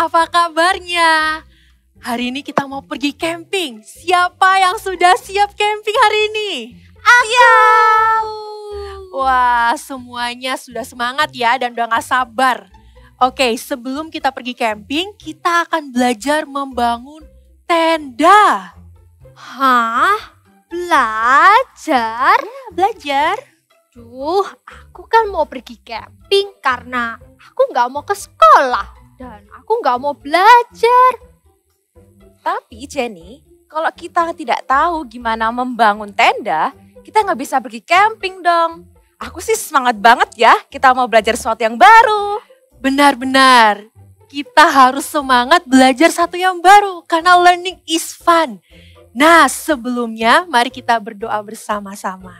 apa kabarnya? Hari ini kita mau pergi camping. Siapa yang sudah siap camping hari ini? Aku. Wah, semuanya sudah semangat ya dan udah gak sabar. Oke, sebelum kita pergi camping, kita akan belajar membangun tenda. Hah? Belajar? Belajar? Duh, aku kan mau pergi camping karena aku nggak mau ke sekolah dan aku nggak mau belajar. Tapi Jenny, kalau kita tidak tahu gimana membangun tenda, kita nggak bisa pergi camping dong. Aku sih semangat banget ya, kita mau belajar sesuatu yang baru. Benar-benar, kita harus semangat belajar satu yang baru karena learning is fun. Nah, sebelumnya mari kita berdoa bersama-sama.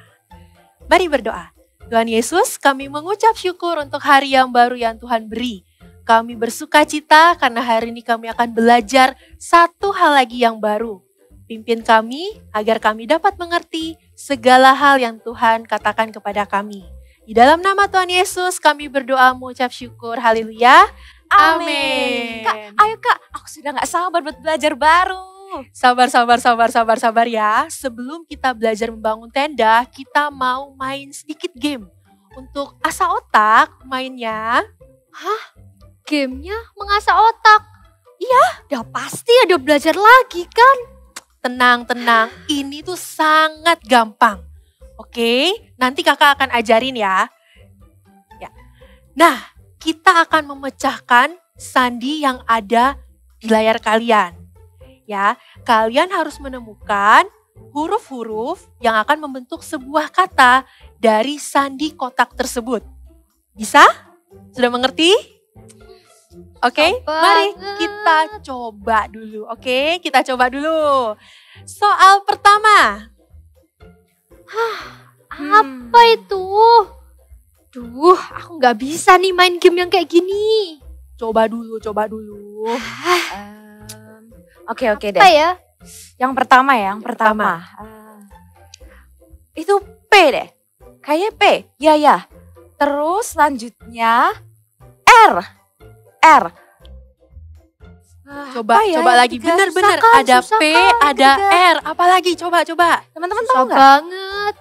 Mari berdoa. Tuhan Yesus, kami mengucap syukur untuk hari yang baru yang Tuhan beri. Kami bersuka cita karena hari ini kami akan belajar satu hal lagi yang baru. Pimpin kami agar kami dapat mengerti segala hal yang Tuhan katakan kepada kami. Di dalam nama Tuhan Yesus kami berdoa mengucap syukur. Haleluya. Amin. Kak, ayo Kak, aku sudah gak sabar buat belajar baru. Sabar ya. Sebelum kita belajar membangun tenda, kita mau main sedikit game. Untuk asah otak mainnya. Gamenya mengasah otak. Iya, udah pasti ada belajar lagi kan? Tenang. Ini tuh sangat gampang. Oke, nanti kakak akan ajarin ya. Nah, kita akan memecahkan sandi yang ada di layar kalian. Ya, kalian harus menemukan huruf-huruf yang akan membentuk sebuah kata dari sandi kotak tersebut. Bisa? Sudah mengerti? Oke, mari kita coba dulu. Oke, kita coba dulu. Soal pertama. Apa itu? Duh, aku nggak bisa nih main game yang kayak gini. Coba dulu. Oke deh. Apa ya? Yang pertama. Itu P deh. Kayaknya P. Ya. Terus selanjutnya R. Coba lagi. Bener. Susah Ada kan? P, ada R. Apalagi? Coba. Teman-teman Susah tahu nggak? banget.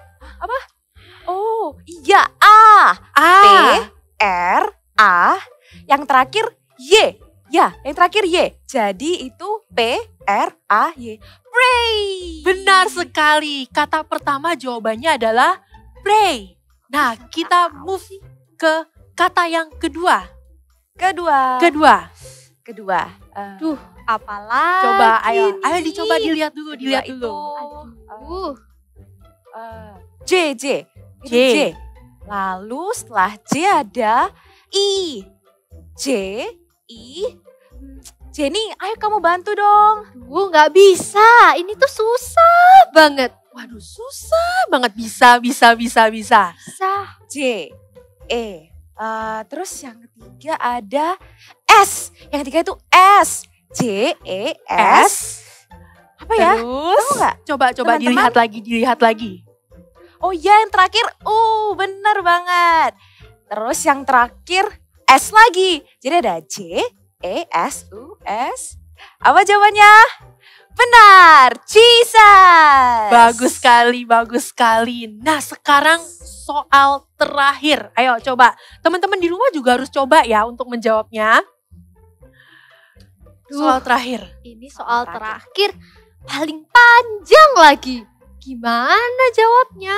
Oh, iya A. A. P, R, A. Yang terakhir Y. Ya, yang terakhir Y. Jadi itu P, R, A, Y. Pray. Benar sekali. Kata pertama jawabannya adalah pray. Nah, kita move ke kata yang kedua. Kedua. Duh, apalagi Coba, ayo nih? dicoba dilihat dulu. Aduh. J. J. Lalu setelah J ada I. J, I. Jenny, ayo kamu bantu dong. Duh, nggak bisa. Ini tuh susah banget. Waduh, susah banget. Bisa. Susah. J, E. Terus yang ketiga ada S. Yang ketiga itu S. J, E, S. Apa ya? Terus, Tahu nggak? coba Teman-teman? dilihat lagi. Oh iya, yang terakhir bener banget. Terus yang terakhir S lagi. Jadi ada J, E, S, U, S. Apa jawabannya? Benar, Jesus. Bagus sekali. Nah, sekarang soal terakhir. Ayo coba. Teman-teman di rumah juga harus coba ya untuk menjawabnya. Soal terakhir. Ini soal terakhir paling panjang lagi. Gimana jawabnya?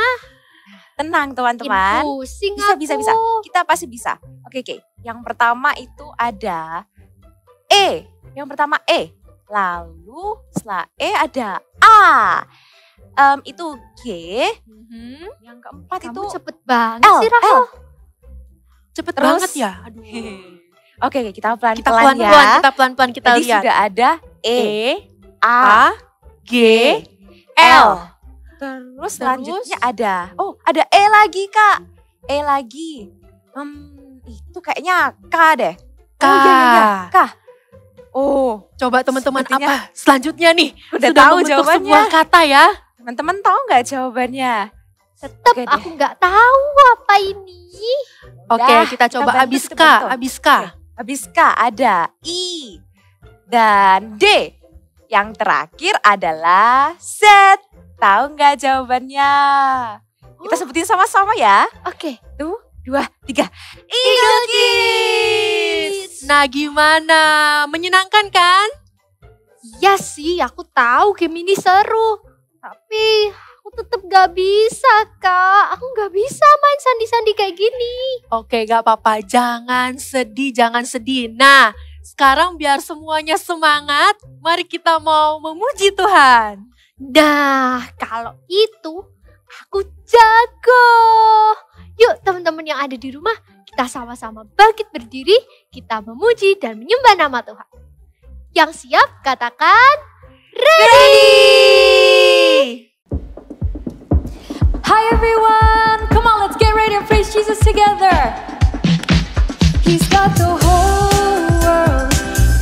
Tenang teman-teman. Pusing Bisa. aku. Kita pasti bisa. Oke. Yang pertama itu ada E. Yang pertama E. Lalu setelah E ada A. Itu G. Yang keempat Kamu itu cepet banget L. sih, Rahel. Cepet Terus? banget ya. Aduh. Oke, kita pelan-pelan Kita pelan-pelan, ya. kita pelan-pelan kita Jadi lihat. sudah ada E, A, A, G, L. Terus selanjutnya ada E lagi Kak. E lagi. Itu kayaknya K deh. K. Oh iya. K. Oh, Coba teman-teman Sepertinya apa selanjutnya nih? udah Sudah tahu membentuk jawabannya. sebuah kata ya. Teman-teman tahu nggak jawabannya? Tetep Oke deh. aku nggak tahu apa ini. Oke, Udah, kita coba bantu, abis kita K, bantu. abis K. Habis K ada I. Dan D, yang terakhir adalah Z. Tahu nggak jawabannya? Kita sebutin sama-sama ya. Oke. 1, 2, 3. Eagle Kids! Nah gimana? Menyenangkan kan? Iya sih, aku tahu game ini seru. Tapi aku tetap gak bisa, Kak. Aku gak bisa main sandi-sandi kayak gini. Oke, gak apa-apa. Jangan sedih, jangan sedih. Nah, sekarang biar semuanya semangat, mari kita mau memuji Tuhan. Nah, kalau itu aku jago. Yuk teman-teman yang ada di rumah, kita sama-sama bangkit berdiri, kita memuji dan menyembah nama Tuhan. Yang siap katakan, ready! Hi everyone, come on, let's get ready and praise Jesus together. He's got the whole world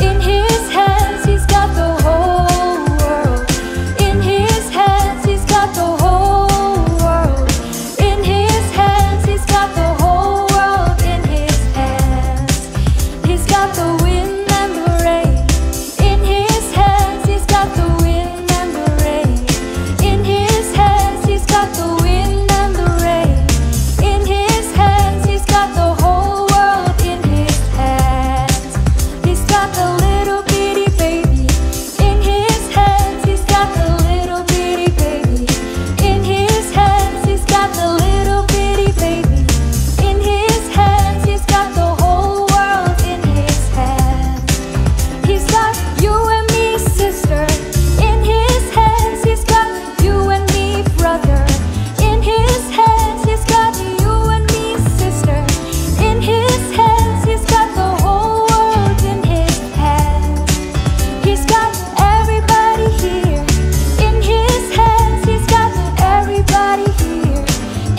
in his hands. He's got the whole world in his hands. He's got the whole world in his hands. He's got the whole world in his hands. He's got the wind and the rain in his hands. He's got the wind and the rain in his hands. He's got the wind and the rain in his hands. He's got the whole world in his hands. He's got the little bitty baby in his hands. He's got the little bitty baby in his hands. He's got the little bitty baby in his hands. He's got the whole world in his hands. He's got you and me, sister, in his hands. He's got you and me, brother, in his hands. He's got you and me, sister, in his hands. He's got the whole world in his hands. He's got everybody here in his hands. He's got everybody here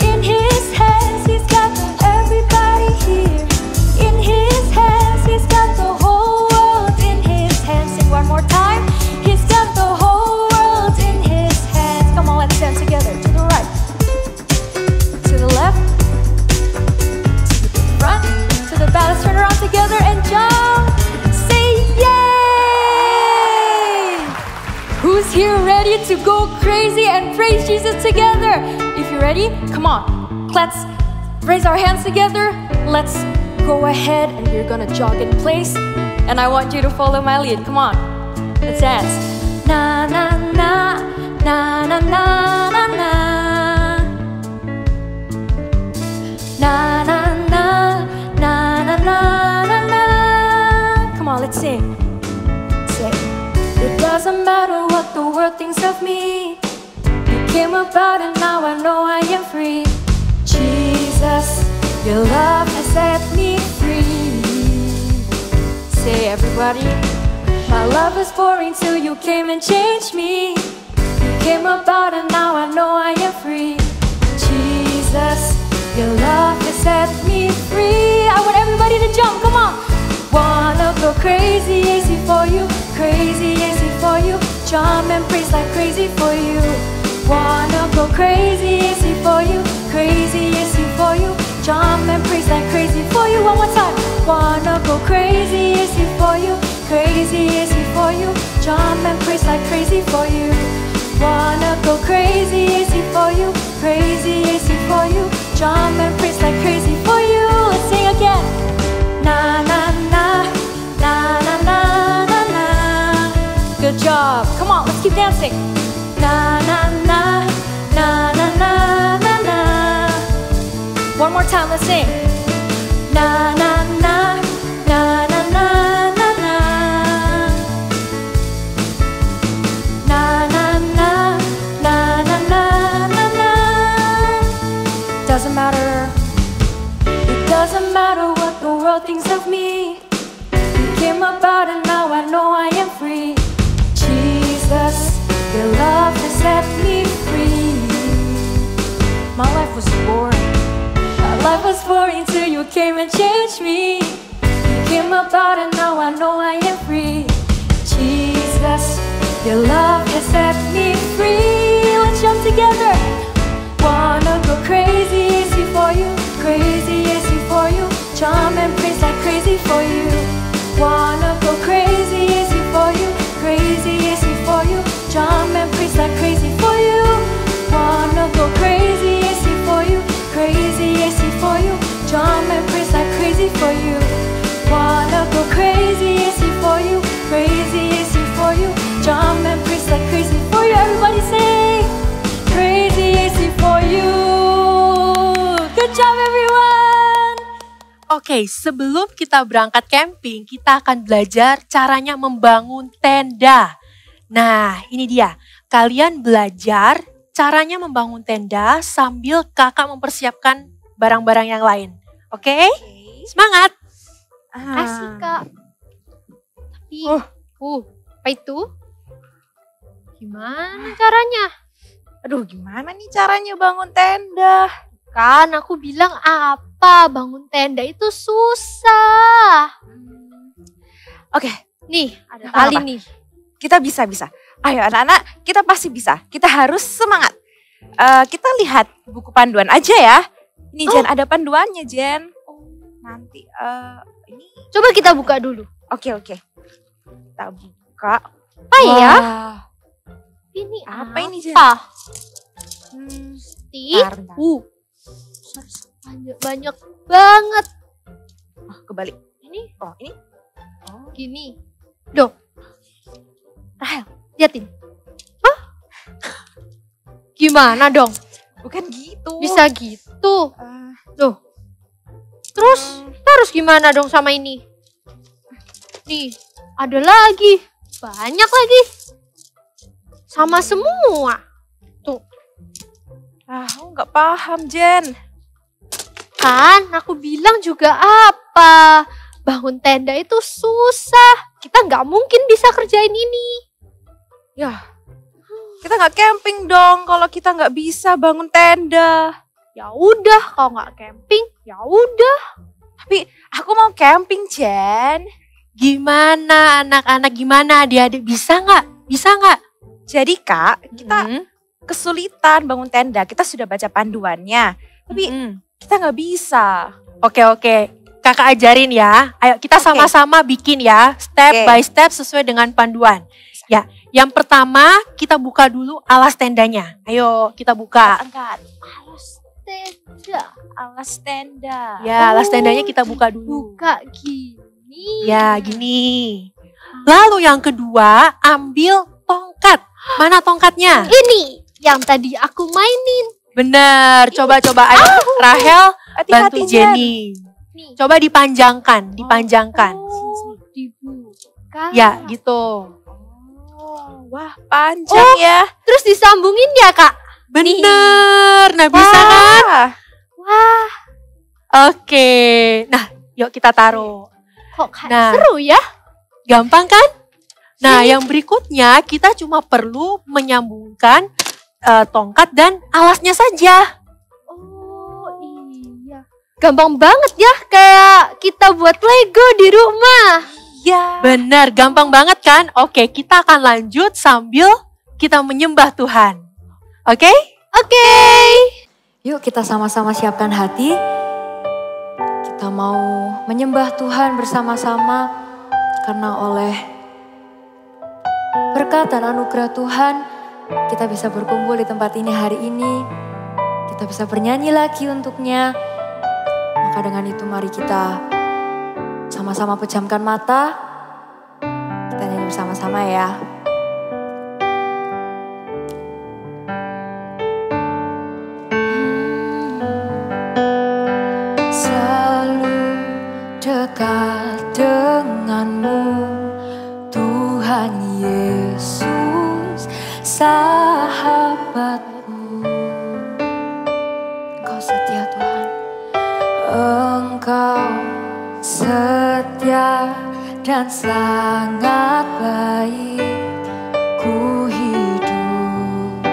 in his hands. He's got everybody here in his hands. He's got the whole world in his hands. Sing one more time. He's got the whole world in his hands. Come on, let's stand together. To the right, to the left, to the front, to the back. Let's turn around together and jump. Say yay! Who's here ready to go crazy and praise Jesus together? If you're ready, come on. Let's raise our hands together. Let's go ahead and we're gonna jog in place. And I want you to follow my lead. Come on. Let's dance. Na na na na na na na na. Na na na na na na na na. Come on, let's sing. Say, it doesn't matter what the world thinks of me. You came about and now I know I am free. Jesus, your love has set me free. Say everybody, my love is pouring till you came and changed me. You came about and now I know I am free. Jesus, your love has set me free. I want everybody to jump, come on. Wanna go crazy, easy for you. Crazy, easy for you. Jump and praise like crazy for you. Wanna go crazy, easy for you. Crazy, easy for you. Jump and praise like crazy for you. One more time. Wanna go crazy, easy for you. Crazy, easy for you. Jump and praise like crazy for you. Wanna go crazy, easy for you. Crazy, easy for you. Jump and praise like crazy for you. Let's sing again. Na na na na na na na na. Good job. Come on, let's keep dancing. Na na na na na na na na. One more time, let's sing. Na na na na na na na na. Na na na na na na na na. Doesn't matter. It doesn't matter what the world thinks of me. You came about and now I know I am free. Jesus, your love has set me free. My life was boring. My life was boring till you came and changed me. You came about and now I know I am free. Jesus, your love has set me free. Let's jump together. Wanna go crazy, easy for you. Crazy, easy for you. Jump and praise like crazy for you. Wanna go crazy, easy for Oke, sebelum kita berangkat camping, kita akan belajar caranya membangun tenda. Nah, ini dia. Kalian belajar caranya membangun tenda sambil kakak mempersiapkan barang-barang yang lain. Oke? Semangat! Kasih Kak. Tapi, apa itu? Gimana caranya? Aduh, gimana nih caranya bangun tenda? Kan aku bilang apa? Bangun tenda itu susah. Oke, Nih, ada Apa? tali nih. kita bisa. Ayo anak-anak, kita pasti bisa. Kita harus semangat. Kita lihat buku panduan aja ya. Ini Jen, ada panduannya Jen. Nanti ini. Coba kita buka dulu. Oke. Kita buka. Apa ya? Wah, Ini apa ini Jen? Sti. Bentar. Banyak banget. Oh, kebalik. Ini Oh, ini. Oh, gini. Duh. Rahel, liatin. Gimana dong? bukan gitu. Bisa gitu. Eh, Terus kita harus gimana dong sama ini? Nih, ada lagi. Banyak lagi. Sama semua. aku nggak paham Jen. Kan aku bilang juga apa? Bangun tenda itu susah. Kita nggak mungkin bisa kerjain ini. Kita nggak camping dong kalau kita nggak bisa bangun tenda. Ya udah, kalau nggak camping, ya udah. Tapi aku mau camping Jen. Gimana anak-anak, gimana adik-adik? Bisa nggak? Bisa nggak? Jadi Kak, kita Hmm. kesulitan bangun tenda. Kita sudah baca panduannya. Tapi kita nggak bisa. Oke. Kakak ajarin ya. Ayo kita Oke. sama-sama bikin ya. Step Oke. by step sesuai dengan panduan. Ya, yang pertama kita buka dulu alas tendanya. Ayo kita buka. Angkat. Alas tenda. Alas tenda. Ya, alas tendanya kita buka dulu. Buka gini. Ya, gini. Lalu yang kedua, ambil tongkat. Mana tongkatnya? Ini yang tadi aku mainin. Bener, coba. Ayo Rahel bantu Hati-hati Jen. Jenny. Nih. Coba dipanjangkan. Oh, dibuka. Ya, gitu. Wah, panjang ya. Terus disambungin ya, Kak? Bener. Nah, bisa kan? Wah, Oke. Nah, yuk kita taruh. kok kayak Nah. seru ya? Gampang kan? Nah, yang berikutnya kita cuma perlu menyambungkan tongkat dan alasnya saja. Oh, iya. Gampang banget ya, kayak kita buat Lego di rumah. Ya. Benar, gampang banget kan? Oke, kita akan lanjut sambil kita menyembah Tuhan. Oke? Oke. Yuk kita sama-sama siapkan hati. Kita mau menyembah Tuhan bersama-sama karena oleh berkat dan anugerah Tuhan kita bisa berkumpul di tempat ini hari ini. Kita bisa bernyanyi lagi untuknya. Maka dengan itu mari kita sama-sama pejamkan mata. Kita nyanyi bersama-sama ya. Selalu dekat denganmu, Tuhan Yesus, sahabatku. Engkau setia Tuhan, Engkau setia dan sangat baik. Ku hidup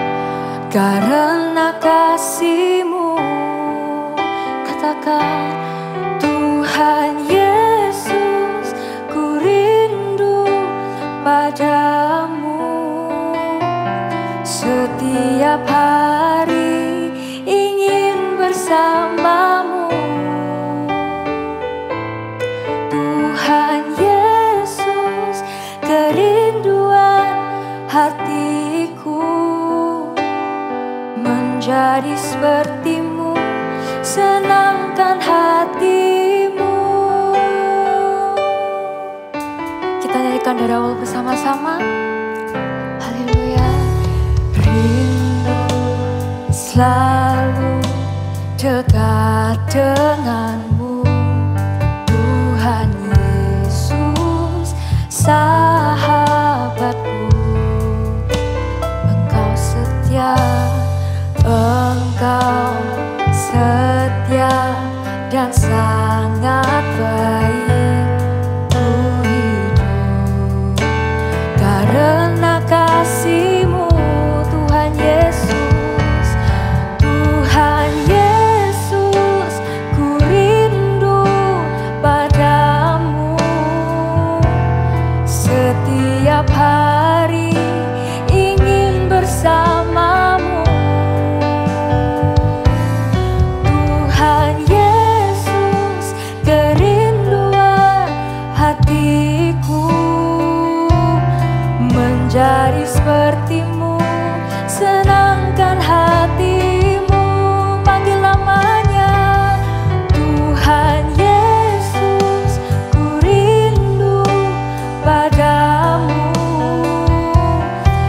karena kasih-Mu. Katakan, Tuhan Yesus, ku rindu padamu. Setiap hari ingin bersamamu. Tuhan Yesus, kerinduan hatiku menjadi seperti-Mu, senangkan hatimu. Kita nyanyikan dari awal bersama-sama. Haleluya. Rindu selalu dekat denganmu, menjadi sepertimu, senangkan hatimu. Panggil namanya Tuhan Yesus, ku rindu padamu.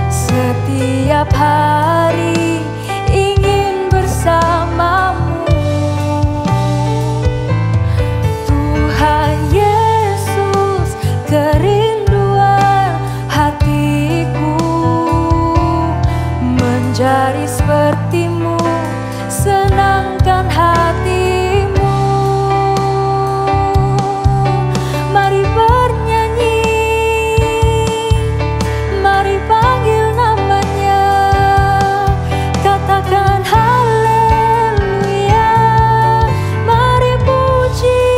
Setiap hari ingin bersamamu. Tuhan Yesus, kerinduan hatiku, menjadi sepertimu, senangkan hatimu. Mari bernyanyi, mari panggil namanya, katakan haleluya, mari puji.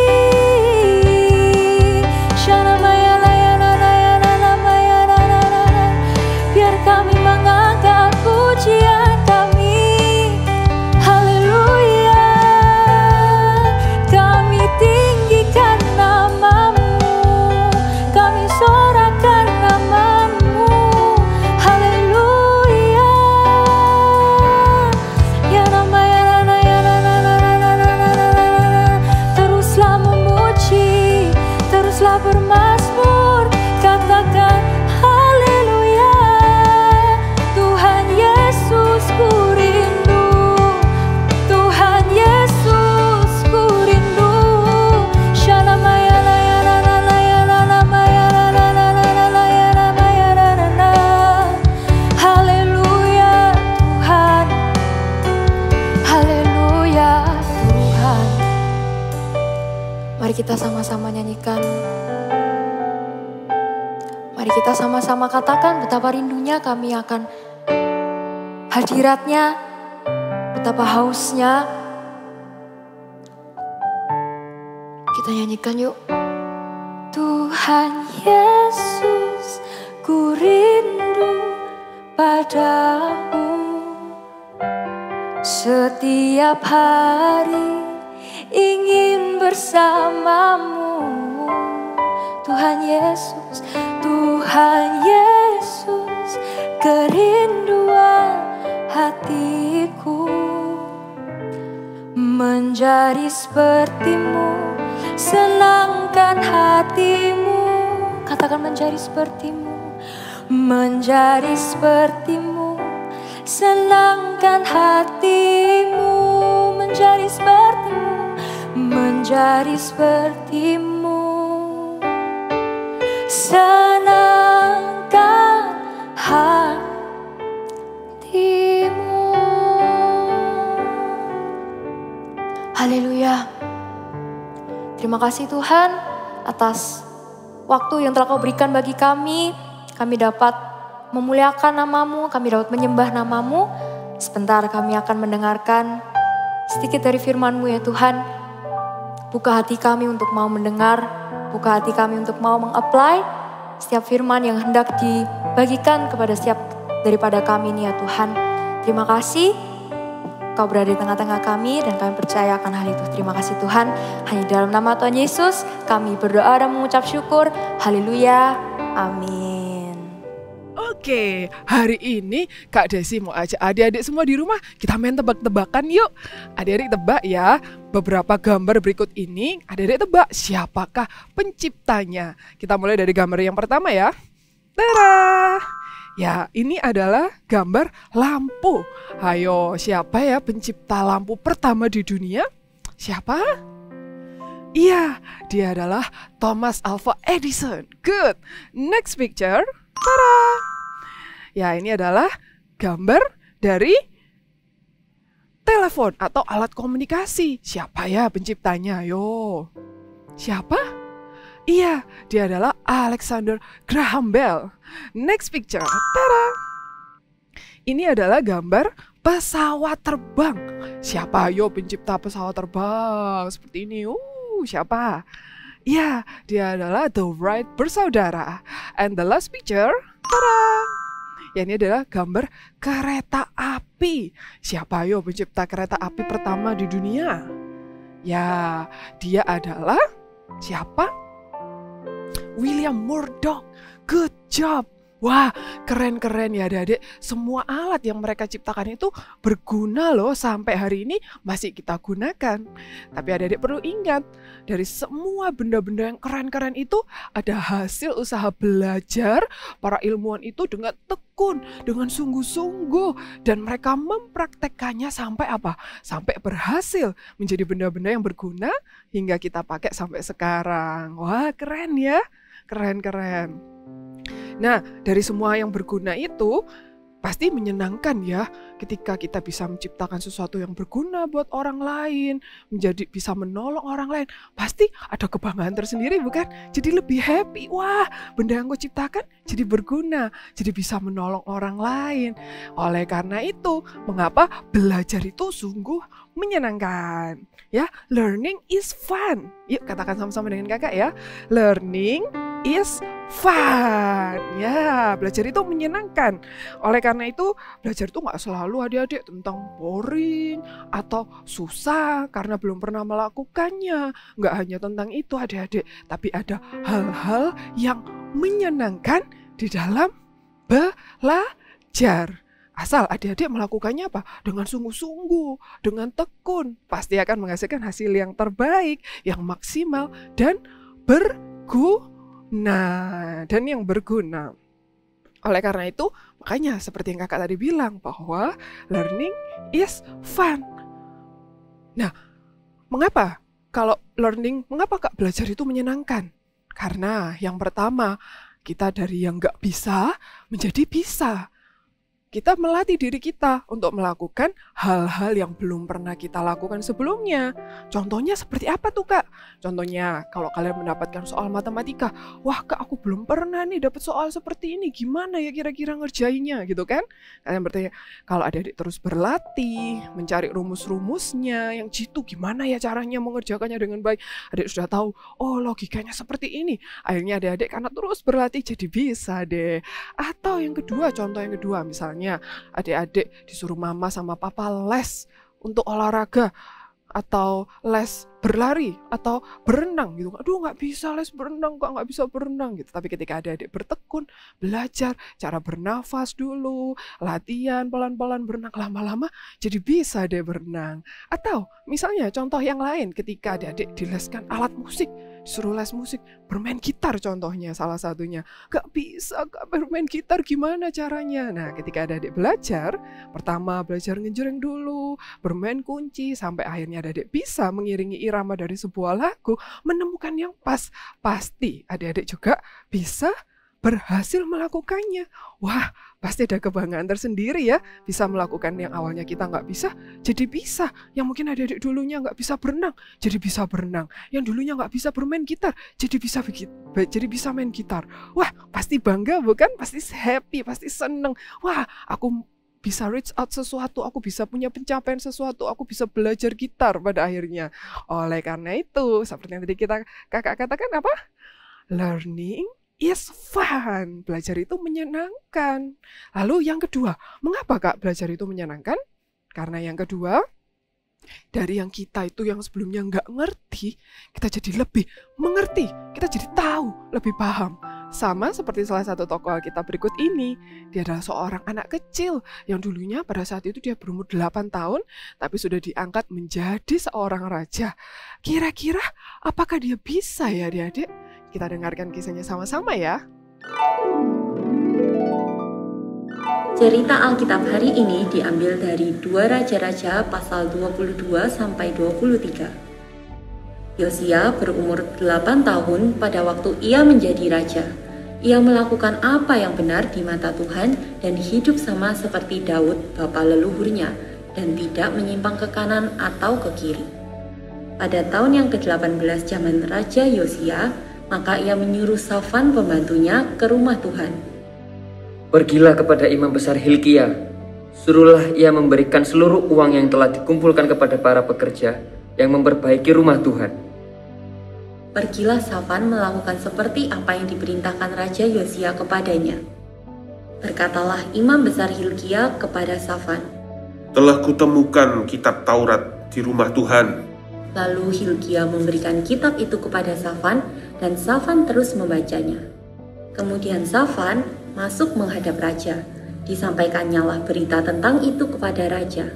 Shanamaya layana layana namaya nanana, biar kami mengangkat pujian kami. Haleluya, kami tinggikan namamu, kami sorakan namamu. Haleluya, ya namaya nanana, teruslah memuji, teruslah bermazmur, katakan haleluya. Tuhan Yesus, ku rindu, Tuhan Yesus, ku rindu. Shanamaya layana layana namaya nanana layana maya nanana. Haleluya Tuhan, haleluya Tuhan. Mari kita sama-sama nyanyikan. Mari kita sama-sama katakan betapa rindunya kami akan hadiratnya, betapa hausnya. Kita nyanyikan yuk. Tuhan Yesus, ku rindu padamu. Setiap hari ingin bersamamu. Tuhan Yesus, Tuhan Yesus, kerinduan hatiku, menjadi sepertimu, senangkan hatimu. Katakan menjadi sepertimu, menjadi sepertimu, senangkan hatimu. Menjadi sepertimu, menjadi sepertimu, senangkan hatimu. Haleluya. Terima kasih Tuhan atas waktu yang telah Kau berikan bagi kami. Kami dapat memuliakan namamu, kami dapat menyembah namamu. Sebentar kami akan mendengarkan sedikit dari firman-Mu ya Tuhan. Buka hati kami untuk mau mendengar, buka hati kami untuk mau meng-apply setiap firman yang hendak dibagikan kepada setiap daripada kami ini ya Tuhan. Terima kasih Kau berada di tengah-tengah kami dan kami percaya akan hal itu. Terima kasih Tuhan. Hanya dalam nama Tuhan Yesus kami berdoa dan mengucap syukur. Haleluya. Amin. Oke, hari ini Kak Desi mau ajak adik-adik semua di rumah kita main tebak-tebakan yuk. Adik-adik tebak ya, beberapa gambar berikut ini adik-adik tebak siapakah penciptanya. Kita mulai dari gambar yang pertama ya. Tada! Ya, ini adalah gambar lampu. Ayo, siapa ya pencipta lampu pertama di dunia? Siapa? Iya, dia adalah Thomas Alva Edison. Good. Next picture. Tada! Ya, ini adalah gambar dari telepon atau alat komunikasi. Siapa ya penciptanya? Ayo. Siapa? Iya, dia adalah Alexander Graham Bell. Next picture. Tada! Ini adalah gambar pesawat terbang. Siapa ayo pencipta pesawat terbang seperti ini? Siapa? Iya, dia adalah The Wright bersaudara. And the last picture. Tada! Ya, ini adalah gambar kereta api. Siapa ayo pencipta kereta api pertama di dunia? Ya, dia adalah siapa? William Murdoch. Good job. Wah, keren-keren ya adik-adik. Semua alat yang mereka ciptakan itu berguna loh, sampai hari ini masih kita gunakan. Tapi adik-adik perlu ingat, dari semua benda-benda yang keren-keren itu ada hasil usaha belajar para ilmuwan itu dengan tekun, dengan sungguh-sungguh, dan mereka mempraktekkannya sampai apa? Sampai berhasil menjadi benda-benda yang berguna hingga kita pakai sampai sekarang. Wah, keren ya. Keren-keren. Nah, dari semua yang berguna itu pasti menyenangkan ya ketika kita bisa menciptakan sesuatu yang berguna buat orang lain, menjadi bisa menolong orang lain. Pasti ada kebanggaan tersendiri, bukan? Jadi lebih happy. Wah, benda yang gue ciptakan jadi berguna, jadi bisa menolong orang lain. Oleh karena itu, mengapa belajar itu sungguh menyenangkan? Ya, learning is fun. Yuk katakan sama-sama dengan kakak ya. Learning is fun. Ya, belajar itu menyenangkan. Oleh karena itu, belajar itu gak selalu adik-adik tentang boring atau susah karena belum pernah melakukannya. Gak hanya tentang itu adik-adik, tapi ada hal-hal yang menyenangkan di dalam belajar. Asal adik-adik melakukannya apa? Dengan sungguh-sungguh, dengan tekun, pasti akan menghasilkan hasil yang terbaik, yang maksimal, dan berguna. Oleh karena itu, makanya seperti yang kakak tadi bilang, bahwa learning is fun. Nah, mengapa kak belajar itu menyenangkan? Karena yang pertama, kita dari yang gak bisa menjadi bisa. Kita melatih diri kita untuk melakukan hal-hal yang belum pernah kita lakukan sebelumnya. Contohnya seperti apa tuh kak? Contohnya kalau kalian mendapatkan soal matematika, wah kak aku belum pernah nih dapat soal seperti ini, gimana ya kira-kira ngerjainnya gitu kan? Kalian bertanya, kalau adik-adik terus berlatih, mencari rumus-rumusnya yang jitu, gimana ya caranya mengerjakannya dengan baik, adik sudah tahu, oh logikanya seperti ini. Akhirnya adik-adik karena terus berlatih jadi bisa deh. Atau yang kedua, contoh yang kedua misalnya, adik-adik disuruh mama sama papa les untuk olahraga atau les berlari atau berenang gitu. Aduh nggak bisa les berenang kok, nggak bisa berenang gitu. Tapi ketika adik-adik bertekun, belajar cara bernafas dulu, latihan pelan-pelan berenang, lama-lama jadi bisa deh berenang. Atau misalnya contoh yang lain, ketika adik-adik dileskan alat musik, disuruh les musik, bermain gitar contohnya salah satunya. Gak bisa kak bermain gitar, gimana caranya? Nah ketika adik-adik belajar, pertama belajar ngejreng dulu, bermain kunci, sampai akhirnya adik-adik bisa mengiringi irama dari sebuah lagu, menemukan yang pas. Pasti adik-adik juga bisa berhasil melakukannya. Wah, pasti ada kebanggaan tersendiri ya, bisa melakukan yang awalnya kita nggak bisa, jadi bisa. Yang mungkin adik-adik dulunya nggak bisa berenang, jadi bisa berenang. Yang dulunya nggak bisa bermain gitar, jadi bisa main gitar. Wah, pasti bangga bukan? Pasti happy, pasti seneng. Wah, aku bisa reach out sesuatu, aku bisa punya pencapaian sesuatu, aku bisa belajar gitar pada akhirnya. Oleh karena itu, seperti yang tadi kakak katakan apa? Learning is fun. Belajar itu menyenangkan. Lalu yang kedua, mengapa kak belajar itu menyenangkan? Karena yang kedua, dari yang kita itu yang sebelumnya nggak ngerti, kita jadi lebih mengerti, kita jadi tahu, lebih paham. Sama seperti salah satu tokoh Alkitab berikut ini, dia adalah seorang anak kecil yang dulunya pada saat itu dia berumur 8 tahun, tapi sudah diangkat menjadi seorang raja. Kira-kira apakah dia bisa ya adik-adik? Kita dengarkan kisahnya sama-sama ya. Cerita Alkitab hari ini diambil dari 2 Raja-Raja pasal 22 sampai 23. Yosia berumur 8 tahun pada waktu ia menjadi raja. Ia melakukan apa yang benar di mata Tuhan dan hidup sama seperti Daud, bapa leluhurnya, dan tidak menyimpang ke kanan atau ke kiri. Pada tahun yang ke-18 zaman Raja Yosia, maka ia menyuruh Safan pembantunya ke rumah Tuhan. Pergilah kepada imam besar Hilkia, suruhlah ia memberikan seluruh uang yang telah dikumpulkan kepada para pekerja yang memperbaiki rumah Tuhan. Pergilah Safan melakukan seperti apa yang diperintahkan Raja Yosia kepadanya. Berkatalah imam besar Hilkia kepada Safan, telah kutemukan kitab Taurat di rumah Tuhan. Lalu Hilkia memberikan kitab itu kepada Safan, dan Safan terus membacanya. Kemudian Safan masuk menghadap raja. Disampaikannya berita tentang itu kepada raja.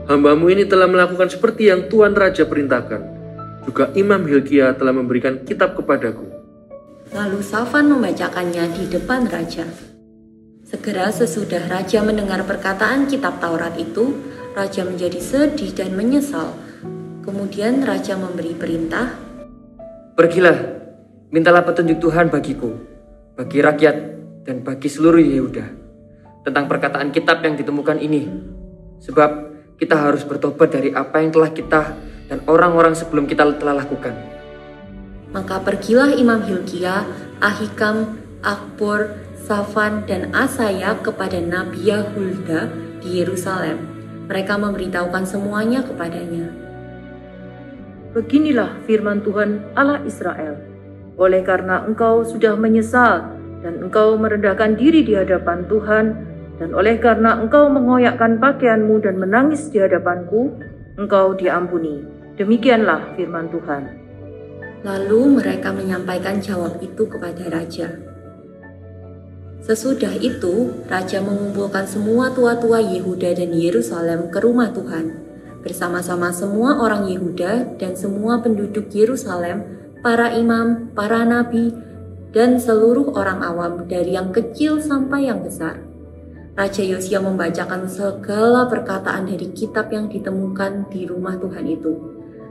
Hambamu ini telah melakukan seperti yang Tuan Raja perintahkan. Juga Imam Hilkia telah memberikan kitab kepadaku. Lalu Safan membacakannya di depan raja. Segera sesudah raja mendengar perkataan kitab Taurat itu, raja menjadi sedih dan menyesal. Kemudian raja memberi perintah, Pergilah, mintalah petunjuk Tuhan bagiku, bagi rakyat, dan bagi seluruh Yehuda, tentang perkataan kitab yang ditemukan ini. Sebab kita harus bertobat dari apa yang telah kita dan orang-orang sebelum kita telah lakukan. Maka pergilah Imam Hilkia, Ahikam, Akbor, Safan, dan Asaya kepada Nabi Yahulda di Yerusalem. Mereka memberitahukan semuanya kepadanya. Beginilah firman Tuhan Allah Israel. Oleh karena engkau sudah menyesal dan engkau merendahkan diri di hadapan Tuhan, dan oleh karena engkau mengoyakkan pakaianmu dan menangis di hadapanku, engkau diampuni. Demikianlah firman Tuhan. Lalu mereka menyampaikan jawab itu kepada raja. Sesudah itu, raja mengumpulkan semua tua-tua Yehuda dan Yerusalem ke rumah Tuhan, bersama-sama semua orang Yehuda dan semua penduduk Yerusalem, para imam, para nabi, dan seluruh orang awam dari yang kecil sampai yang besar. Raja Yosia membacakan segala perkataan dari kitab yang ditemukan di rumah Tuhan itu.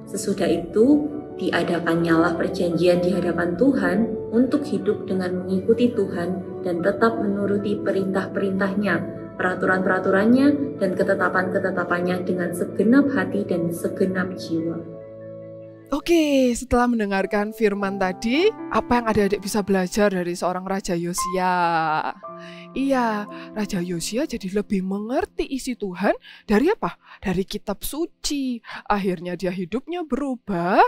Sesudah itu, diadakannya perjanjian di hadapan Tuhan untuk hidup dengan mengikuti Tuhan dan tetap menuruti perintah-perintahnya, peraturan-peraturannya, dan ketetapan-ketetapannya dengan segenap hati dan segenap jiwa. Oke, setelah mendengarkan firman tadi, apa yang adik-adik bisa belajar dari seorang Raja Yosia? Iya, Raja Yosia jadi lebih mengerti isi Tuhan dari apa? Dari kitab suci. Akhirnya dia hidupnya berubah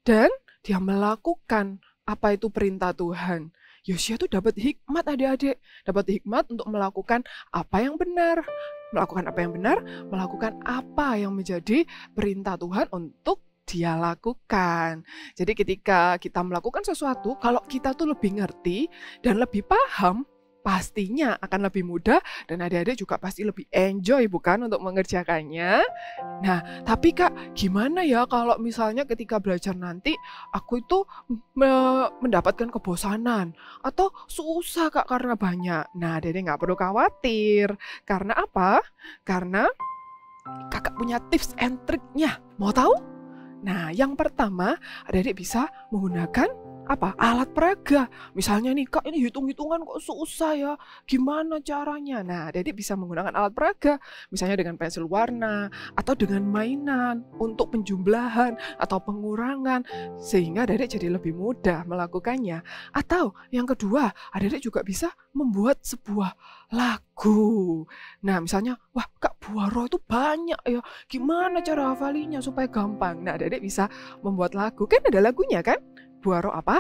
dan dia melakukan apa itu perintah Tuhan. Yosia tuh dapat hikmat adik-adik, dapat hikmat untuk melakukan apa yang benar. Melakukan apa yang benar, melakukan apa yang menjadi perintah Tuhan untuk dia lakukan. Jadi ketika kita melakukan sesuatu, kalau kita tuh lebih ngerti dan lebih paham, pastinya akan lebih mudah dan adik-adik juga pasti lebih enjoy bukan untuk mengerjakannya. Nah, tapi Kak, gimana ya kalau misalnya ketika belajar nanti aku itu mendapatkan kebosanan atau susah Kak karena banyak. Nah, adik-adik nggak perlu khawatir. Karena apa? Karena Kakak punya tips and triknya. Mau tahu? Nah, yang pertama, adik-adik bisa menggunakan apa? Alat peraga. Misalnya nih, Kak, ini hitung-hitungan kok susah ya. Gimana caranya? Nah, adik-adik bisa menggunakan alat peraga. Misalnya dengan pensil warna atau dengan mainan untuk penjumlahan atau pengurangan. Sehingga adik-adik jadi lebih mudah melakukannya. Atau yang kedua, adik-adik juga bisa membuat sebuah lagu. Nah, misalnya, wah Kak, Buaro itu banyak ya. Gimana cara hafalinya supaya gampang? Nah, adik-adik bisa membuat lagu. Kan ada lagunya kan? Buaro apa?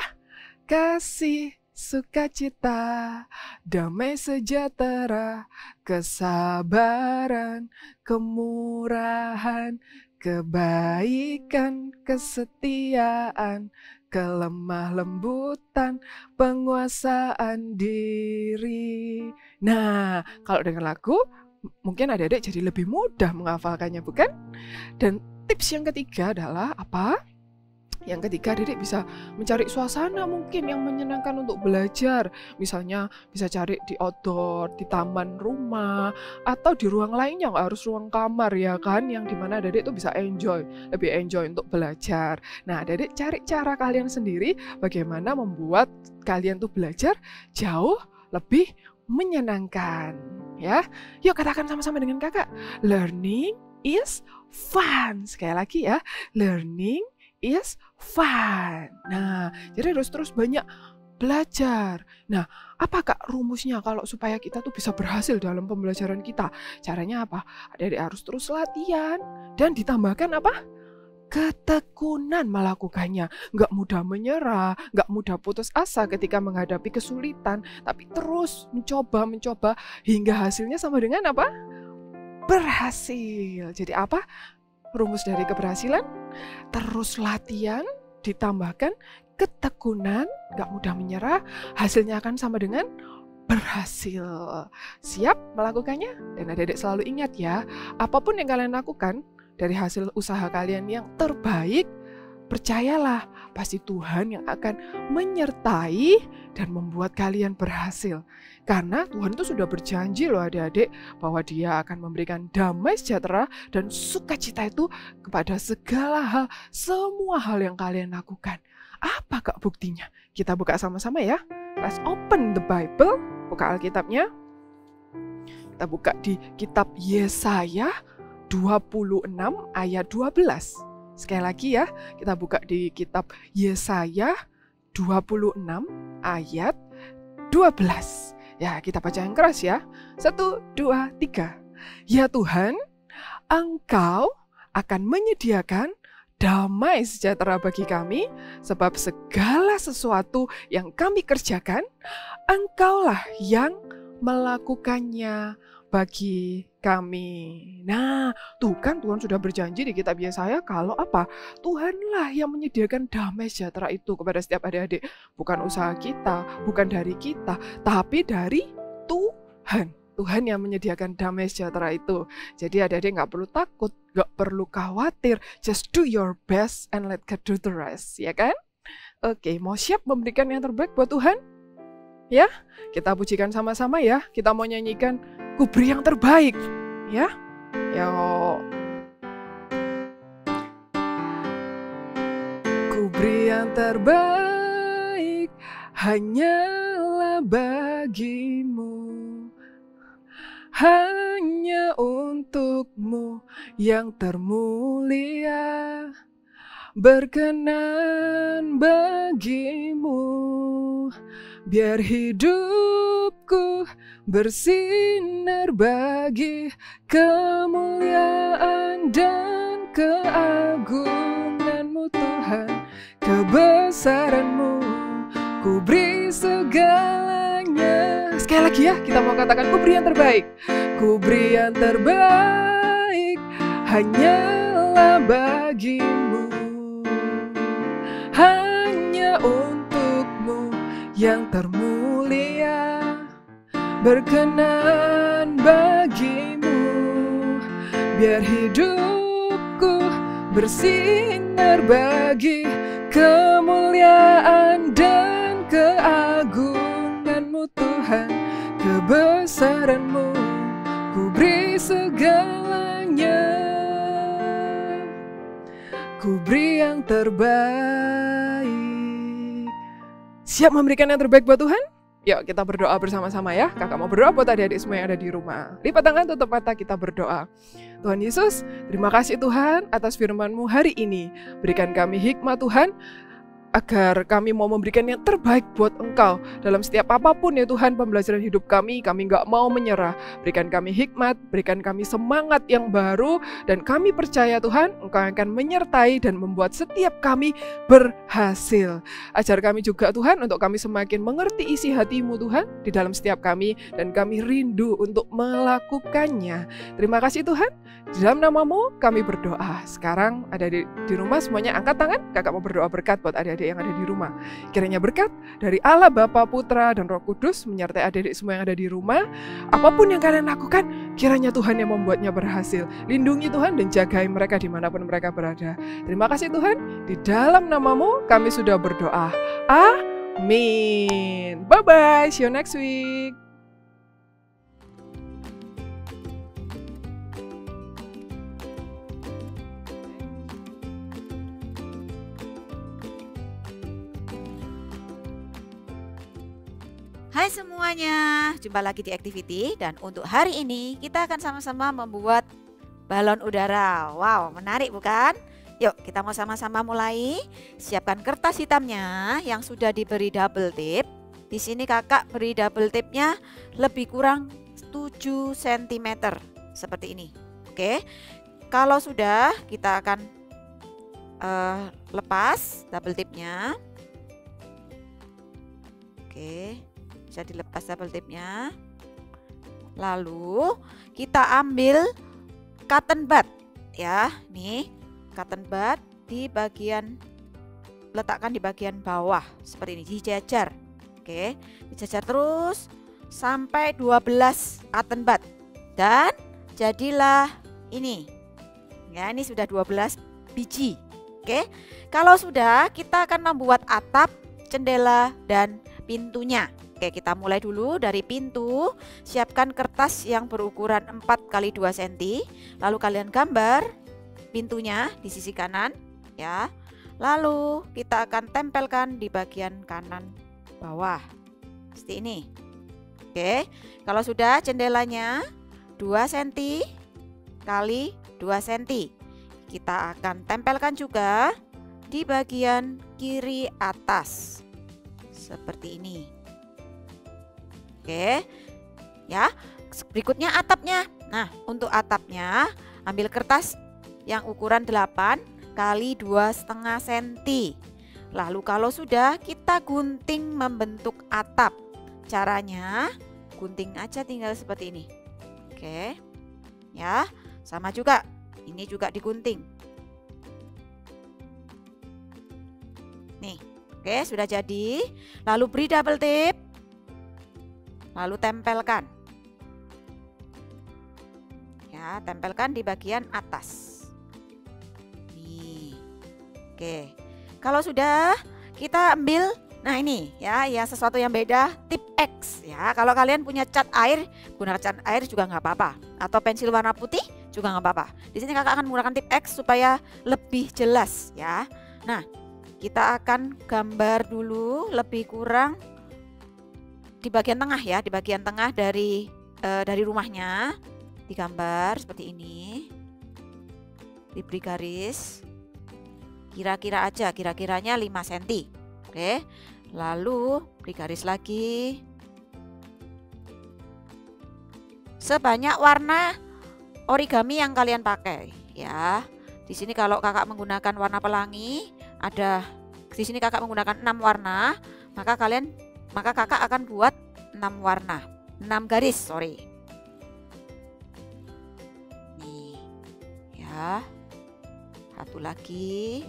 Kasih, sukacita, damai sejahtera, kesabaran, kemurahan, kebaikan, kesetiaan, kelemah lembutan, penguasaan diri. Nah, kalau dengan lagu, mungkin adik-adik jadi lebih mudah menghafalkannya, bukan? Dan tips yang ketiga adalah apa? Yang ketiga, adik-adik bisa mencari suasana mungkin yang menyenangkan untuk belajar. Misalnya bisa cari di outdoor, di taman rumah, atau di ruang lainnya, nggak harus ruang kamar ya kan, yang dimana adik-adik itu bisa lebih enjoy untuk belajar. Nah, adik-adik cari cara kalian sendiri bagaimana membuat kalian tuh belajar jauh lebih menyenangkan. Ya, yuk katakan sama-sama dengan kakak. Learning is fun. Sekali lagi ya, learning is fun. Nah, jadi harus terus banyak belajar. Nah, apa Kak rumusnya kalau supaya kita tuh bisa berhasil dalam pembelajaran kita? Caranya apa? Adik-adik harus terus latihan dan ditambahkan apa? Ketekunan melakukannya. Nggak mudah menyerah, nggak mudah putus asa ketika menghadapi kesulitan, tapi terus mencoba hingga hasilnya sama dengan apa? Berhasil. Jadi apa? Rumus dari keberhasilan, terus latihan, ditambahkan ketekunan, gak mudah menyerah, hasilnya akan sama dengan berhasil. Siap melakukannya? Dan adik-adik selalu ingat ya, apapun yang kalian lakukan dari hasil usaha kalian yang terbaik, percayalah pasti Tuhan yang akan menyertai dan membuat kalian berhasil. Karena Tuhan itu sudah berjanji loh adik-adik bahwa Dia akan memberikan damai sejahtera dan sukacita itu kepada segala hal, semua hal yang kalian lakukan. Apa Kak buktinya? Kita buka sama-sama ya. Let's open the Bible, buka Alkitabnya. Kita buka di kitab Yesaya 26 ayat 12. Sekali lagi ya, kita buka di kitab Yesaya 26 ayat 12. Ya, kita baca yang keras ya. 1, 2, 3. Ya Tuhan, Engkau akan menyediakan damai sejahtera bagi kami, sebab segala sesuatu yang kami kerjakan, Engkaulah yang melakukannya bagi kami. Nah, tuh kan Tuhan sudah berjanji di kitab Yesaya kalau apa? Tuhanlah yang menyediakan damai sejahtera itu kepada setiap adik-adik. Bukan usaha kita, bukan dari kita, tapi dari Tuhan. Tuhan yang menyediakan damai sejahtera itu. Jadi adik-adik gak perlu takut, gak perlu khawatir. Just do your best and let God do the rest, ya kan? Oke, mau siap memberikan yang terbaik buat Tuhan? Ya, kita pujikan sama-sama ya. Kita mau nyanyikan Ku beri yang terbaik, ya. Yuk. Ku beri yang terbaik hanyalah bagimu, hanya untukmu yang termulia, berkenan bagimu. Biar hidupku bersinar bagi kemuliaan dan keagungan-Mu Tuhan, kebesaran-Mu, ku beri segalanya. Sekali lagi ya, kita mau katakan ku beri yang terbaik. Ku beri yang terbaik hanyalah bagimu, hanya untukmu yang termulia, berkenan bagimu. Biar hidupku bersinar bagi kemuliaan dan keagungan-Mu Tuhan, kebesaran-Mu, ku beri segalanya. Ku beri yang terbaik. Siap memberikan yang terbaik buat Tuhan? Yuk kita berdoa bersama-sama ya. Kakak mau berdoa buat adik-adik semua yang ada di rumah. Lipat tangan, tutup mata, kita berdoa. Tuhan Yesus, terima kasih Tuhan atas firman-Mu hari ini. Berikan kami hikmat Tuhan, agar kami mau memberikan yang terbaik buat Engkau dalam setiap apapun ya Tuhan pembelajaran hidup kami gak mau menyerah. Berikan kami hikmat, berikan kami semangat yang baru, dan kami percaya Tuhan Engkau akan menyertai dan membuat setiap kami berhasil. Ajar kami juga Tuhan untuk kami semakin mengerti isi hati-Mu Tuhan di dalam setiap kami, dan kami rindu untuk melakukannya. Terima kasih Tuhan, di dalam nama-Mu kami berdoa. Sekarang ada di rumah semuanya angkat tangan, kakak mau berdoa berkat buat adik-adik yang ada di rumah. Kiranya berkat dari Allah Bapa, Putra, dan Roh Kudus menyertai adik-adik semua yang ada di rumah. Apapun yang kalian lakukan, kiranya Tuhan yang membuatnya berhasil. Lindungi Tuhan dan jagai mereka dimanapun mereka berada. Terima kasih Tuhan, di dalam nama-Mu kami sudah berdoa. Amin. Bye-bye, see you next week. Hai semuanya, jumpa lagi di Activity, dan untuk hari ini kita akan sama-sama membuat balon udara. Wow, menarik bukan? Yuk kita mau sama-sama mulai. Siapkan kertas hitamnya yang sudah diberi double tip. Di sini kakak beri double tipnya lebih kurang 7 cm seperti ini. Oke, kalau sudah kita akan lepas double tipnya. Oke, bisa dilepas double tipnya. Lalu kita ambil cotton bud ya. Nih cotton bud letakkan di bagian bawah seperti ini, dijajar. Oke, dijajar terus sampai 12 cotton bud. Dan jadilah ini. Ya, ini sudah 12 biji. Oke. Kalau sudah, kita akan membuat atap, jendela, dan pintunya. Oke, kita mulai dulu dari pintu. Siapkan kertas yang berukuran 4 x 2 cm. Lalu kalian gambar pintunya di sisi kanan, ya. Lalu kita akan tempelkan di bagian kanan bawah. Seperti ini. Oke, kalau sudah, jendelanya 2 cm x 2 cm. Kita akan tempelkan juga di bagian kiri atas. Seperti ini. Oke, ya. Berikutnya atapnya. Nah, untuk atapnya ambil kertas yang ukuran 8 x 2,5 cm. Lalu kalau sudah, kita gunting membentuk atap. Caranya gunting aja tinggal seperti ini. Oke, ya, sama juga. Ini juga digunting. Nih, oke, sudah jadi. Lalu beri double tip. Lalu tempelkan. Ya, tempelkan di bagian atas. Nih. Oke. Kalau sudah, kita ambil, nah ini ya, sesuatu yang beda, tip X ya. Kalau kalian punya cat air, gunakan cat air juga nggak apa-apa. Atau pensil warna putih juga nggak apa-apa. Di sini kakak akan menggunakan tip X supaya lebih jelas ya. Nah, kita akan gambar dulu lebih kurang di bagian tengah ya, di bagian tengah dari rumahnya digambar seperti ini. Diberi garis. Kira-kira aja, kira-kiranya 5 cm. Oke. Lalu beri garis lagi. Sebanyak warna origami yang kalian pakai ya. Di sini kalau kakak menggunakan warna pelangi, di sini kakak menggunakan 6 warna, maka kakak akan buat 6 warna, 6 garis, sorry. Nih, ya, satu lagi.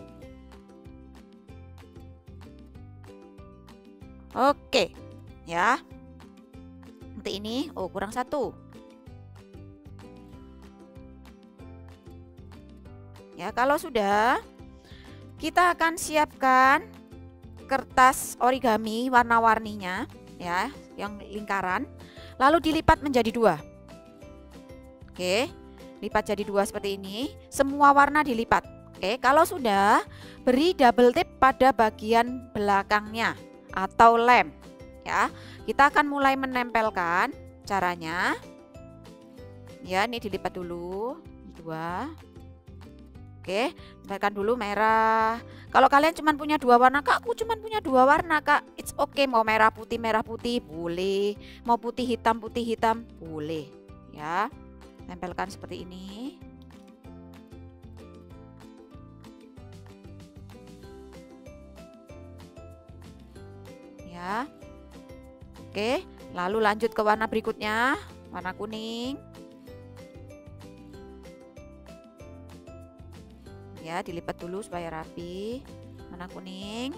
Oke, ya, seperti ini. Oh, kurang satu. Ya, kalau sudah, kita akan siapkan kertas origami warna-warninya ya, yang lingkaran, lalu dilipat menjadi 2. Oke, lipat jadi 2 seperti ini, semua warna dilipat. Oke, kalau sudah, beri double tip pada bagian belakangnya atau lem ya. Kita akan mulai menempelkan. Caranya ya, ini dilipat dulu 2. Oke, tempelkan dulu merah. Kalau kalian cuma punya 2 warna, kak, aku cuma punya 2 warna, kak. It's okay, mau merah putih boleh, mau putih hitam boleh. Ya, tempelkan seperti ini. Ya, oke. Lalu lanjut ke warna berikutnya, warna kuning. Ya, dilipat dulu supaya rapi. Warna kuning,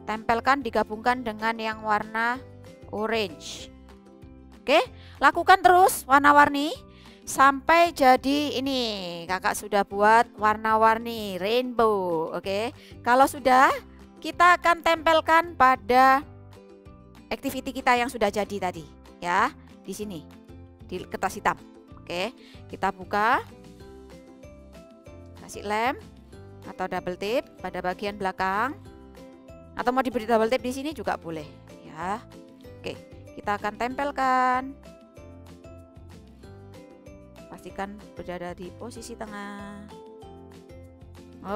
tempelkan, digabungkan dengan yang warna orange. Oke, lakukan terus warna-warni sampai jadi ini. Kakak sudah buat warna-warni rainbow. Oke, kalau sudah, kita akan tempelkan pada activity kita yang sudah jadi tadi ya, di sini di kertas hitam. Oke, kita buka, kasih lem atau double tip pada bagian belakang, atau mau diberi double tip di sini juga boleh ya. Oke, kita akan tempelkan. Pastikan berada di posisi tengah.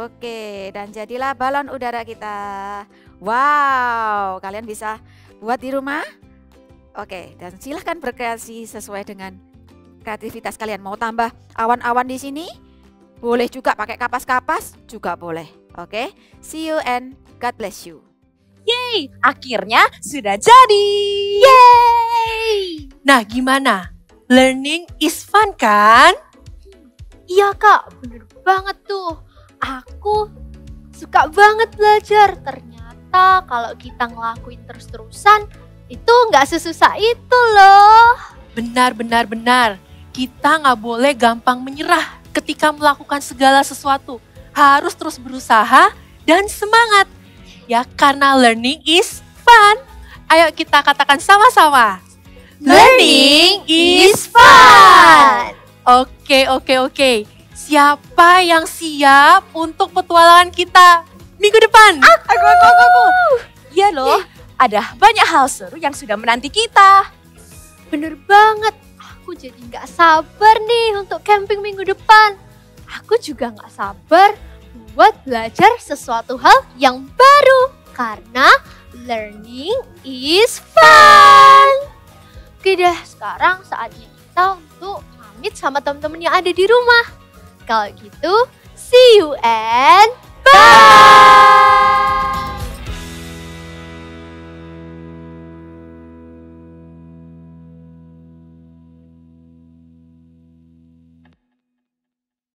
Oke, dan jadilah balon udara kita. Wow, kalian bisa buat di rumah. Oke, dan silahkan berkreasi sesuai dengan kreativitas kalian. Mau tambah awan-awan di sini? Boleh juga, pakai kapas-kapas juga boleh. Oke, see you and God bless you. Yeay, akhirnya sudah jadi. Yeay! Nah, gimana? Learning is fun kan? Iya kak, bener banget tuh. Aku suka banget belajar. Ternyata kalau kita ngelakuin terus-terusan Itu nggak sesusah itu loh. Benar. Kita nggak boleh gampang menyerah ketika melakukan segala sesuatu. Harus terus berusaha dan semangat. Ya, karena learning is fun. Ayo kita katakan sama-sama. Learning is fun. Oke. Siapa yang siap untuk petualangan kita minggu depan? Aku. Iya loh, ada banyak hal seru yang sudah menanti kita. Bener banget. Aku jadi nggak sabar nih untuk camping minggu depan. Aku juga nggak sabar buat belajar sesuatu hal yang baru. Karena learning is fun. Oke deh, sekarang saatnya kita untuk pamit sama teman-teman yang ada di rumah. Kalau gitu, see you and bye!